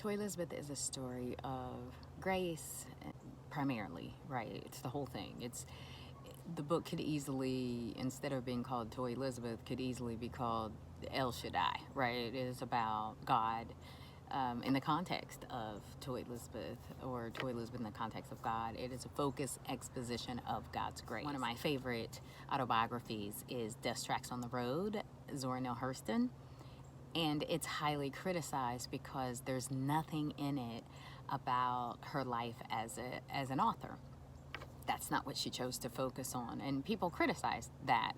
TOYI Elizabeth is a story of grace, primarily, right? It's the whole thing. The book could easily, instead of being called TOYI Elizabeth, could easily be called El Shaddai, right? It is about God in the context of TOYI Elizabeth, or TOYI Elizabeth in the context of God. It is a focused exposition of God's grace. One of my favorite autobiographies is Death Tracks on the Road, Zora Neale Hurston. And it's highly criticized because there's nothing in it about her life as an author. That's not what she chose to focus on, and people criticize that,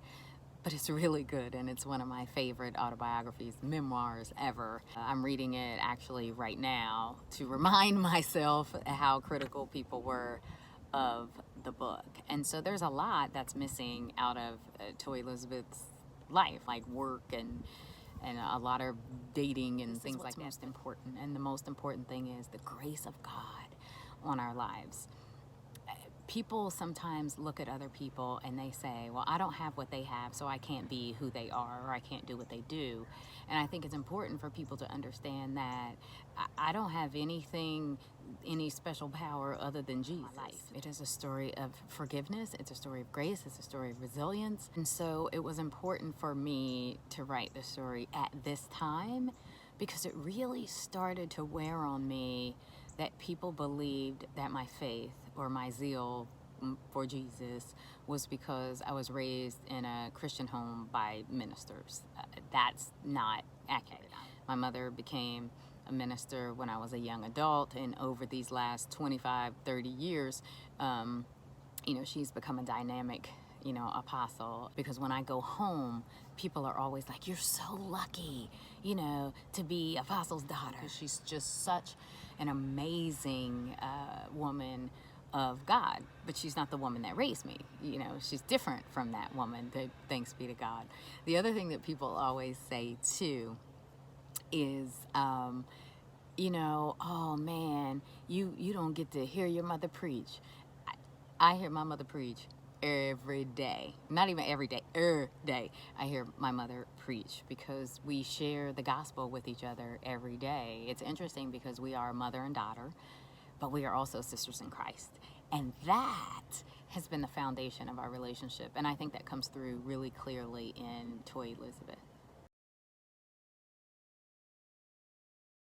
but it's really good, and it's one of my favorite autobiographies, memoirs ever. I'm reading it actually right now to remind myself how critical people were of the book. And so there's a lot that's missing out of TOYI Elizabeth's life, like work and a lot of dating and things like that. Most important, and the most important thing is the grace of God on our lives. People sometimes look at other people and they say, well, I don't have what they have, so I can't be who they are, or I can't do what they do. And I think it's important for people to understand that I don't have anything, any special power other than Jesus. It is a story of forgiveness, it's a story of grace, it's a story of resilience. And so it was important for me to write the story at this time, because it really started to wear on me that people believed that my faith or my zeal for Jesus was because I was raised in a Christian home by ministers. That's not accurate. My mother became a minister when I was a young adult, and over these last 25, 30 years, she's become a dynamic, apostle. Because when I go home, people are always like, you're so lucky, to be apostle's daughter. She's just such an amazing woman of God, but she's not the woman that raised me. She's different from that woman, thanks be to God. The other thing that people always say too is, oh man, you don't get to hear your mother preach. I hear my mother preach every day. Not even every day, every day I hear my mother preach, because we share the gospel with each other every day. It's interesting because we are mother and daughter, but we are also sisters in Christ. And that has been the foundation of our relationship. And I think that comes through really clearly in TOYI Elizabeth.